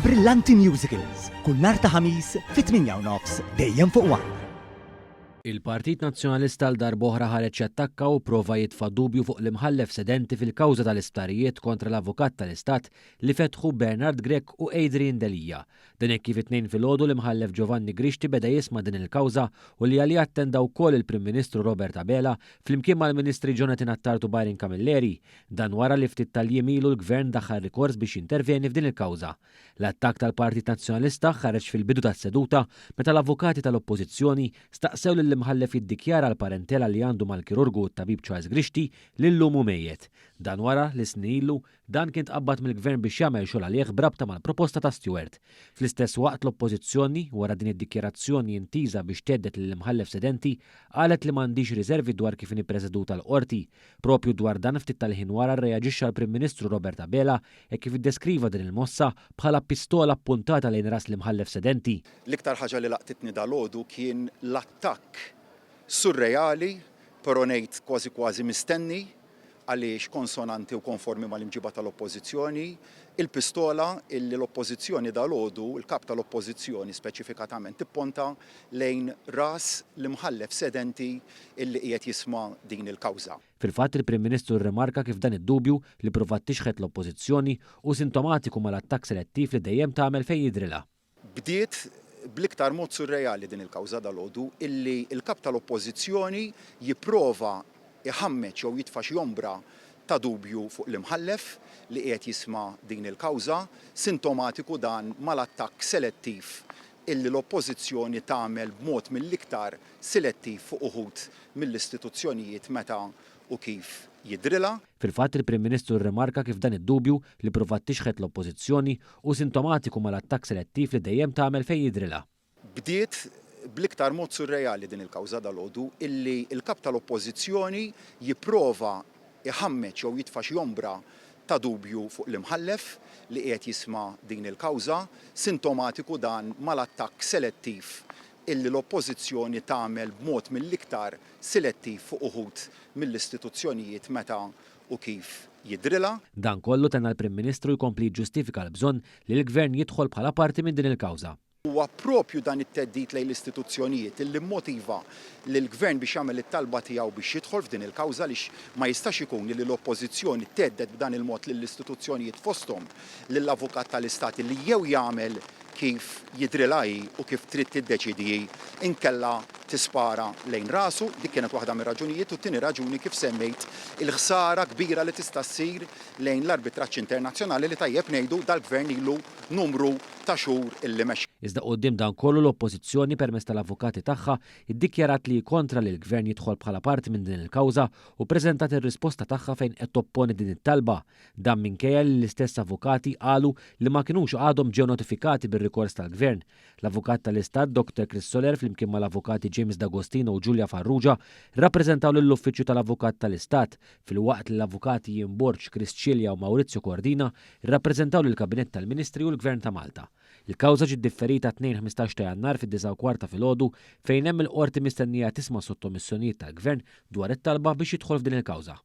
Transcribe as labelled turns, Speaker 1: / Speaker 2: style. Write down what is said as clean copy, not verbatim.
Speaker 1: Brillanti Musicals, kull nhar ta' ħamis fit-8:30 dejjem fuq One.
Speaker 2: Il-Partit Nazzjonalista l darb'oħra ħareġ jattakka u prova jitfa' dubju fuq l-imħallef sedenti fil-kawża tal-isptarijiet kontra l-Avukat tal-Istat li fetħu Bernard Grech u Adrian Delija. Din hekk kif it-tnejn filgħodu l-imħallef Giovanni Grixti beda jisma' din il-kawża u li għalih attenda wkoll il-Prim Ministru Robert Abela flimkien mal-Ministri Jonathan Attartu Byron Camilleri, dan wara li ftit tal-jiem ilu l-Gvern daħħal rikors biex jintervjeni f'din il-kawża. L-attakk tal-Partit Nazzjonalista ħareġ fil-bidu tas-seduta meta l-avukati tal-Oppożizzjoni staqsew l-imħallef jiddikjara l-parentela li għandu mal-kirurgu tabib Charles Grixti li llum hu mejjed. Dan wara li snin ilu dan kien tqabbad mill-Gvern biex jagħmel xogħol għalih brabta mal-proposta ta' Stewart. Fl-istess waqt l-Oppożizzjoni wara din id-dikjarazzjoni intiża biex teddet lill-imħallef sedenti qalet li m'għandix riservi dwar kif inhi preżeduta l-qorti. Propju dwar dan ftit tal-ħin wara rreaġixxa l-Prim Ministru Robert Abela e kif iddeskriva din il-mossa bħala pistola appuntata lejn ras l-imħallef sedenti.
Speaker 3: L-iktar ħaġa li laqtitni dal-għodu kien l-attakk surreali, però ngħid kważi mistenni għaliex konsonanti u konformi mal-imġiba tal-Oppożizzjoni, il-pistola illi l-Oppożizzjoni dal-għodu, il-kap tal-Oppożizzjoni speċifikatament tipponta lejn ras l-imħallef sedenti illi qiegħed jisma' din il-kawża.
Speaker 2: Fil-fatt il-Prim Ministru rrimarka kif dan id-dubju li provat tixħet l-Oppożizzjoni u sintomatiku mal-attakk selettiv li dejjem tagħmel fejn jidrilha.
Speaker 3: Bdiet bl-iktar mod surreali din il-kawża dal-għodu illi il-kap tal-Oppożizzjoni jipprova iħammeġ jew jitfa' xi ombra ta' dubju fuq l-imħallef li qiegħed jisma' din il-kawża, sintomatiku dan mal-attakk selettiv illi l-Oppożizzjoni tagħmel b'mod mill-iktar selettiv fuq uħud mill-istituzzjonijiet meta u kif jidrilha.
Speaker 2: Fil-fatt il-Prim Ministru rrimarka kif dan id-dubju li provat tixħet l-Oppożizzjoni u sintomatiku mal-attakk selettiv li dejjem tagħmel fejn jidrilha.
Speaker 3: Bdiet bl-iktar mod surreali din il-kawża dal-għodu illi il-kap tal-Oppożizzjoni jipprova iħammeġ jew jitfa' xi ombra ta' dubju fuq l-imħallef li qiegħed jisma' din il-kawża, sintomatiku dan mal-attakk selettiv illi l-Oppożizzjoni tagħmel b'mod mill-iktar selettiv fuq uħud mill-istituzzjonijiet meta u kif jidrilha.
Speaker 2: Dan kollu tenna l-Prim Ministru jkompli jiġġustifika l-bżonn li l-Gvern jidħol bħala parti minn din il-kawża.
Speaker 3: Huwa proprju dan it-teddid lejn l-istituzzjonijiet illi mmotiva lill-Gvern biex jagħmel it-talba tiegħu biex jidħol f'din il-kawża għaliex ma jistax ikun li l-Oppożizzjoni teddet b'dan il-mod lill-istituzzjonijiet fosthom lill-Avukat tal-Istat li jew jagħmel kif jidrilha u kif trid tiddeċidi inkella tispara lejn rasu, dik kienet waħda mir-raġunijiet u t-tieni raġuni kif semmejt il-ħsara kbira li tista' ssir lejn l-arbitraġġ internazzjonali li tajjeb ngħidu dal-Gvern ilu numru ta' xhur illi mexxa.
Speaker 2: Iżda quddiem dan kollu l-Oppożizzjoni permezz tal-avukati tagħha iddikjarat li kontra li l-Gvern jidħol bħala parti minn din il-kawża u preżentat ir-risposta tagħha fejn qed topponi din it-talba. Dan minkejja li l-istess avukati qalu li ma kinux għadhom ġew notifikati bir-rikors tal-Gvern. L-Avukat tal-Istat Dr. Chris Soler flimkien mal-avukati James D'Agostino u Giulia Farrugia rrappreżentaw lill-Uffiċċju tal-Avukat tal-Istat fil-waqt li l-avukati Jim Borg, Chris Cilja u Maurizio Cordina rrappreżentaw lill-Kabinett tal-Ministri u l-Gvern ta' Malta. Il-kawża ġiet differita 2-15 ta' Jannar fid-9:15 filgħodu fejn hemm il-qorti mistennija tisma' sottomissjonijiet tal-Gvern dwar it-talba biex jidħol f'din il-kawża.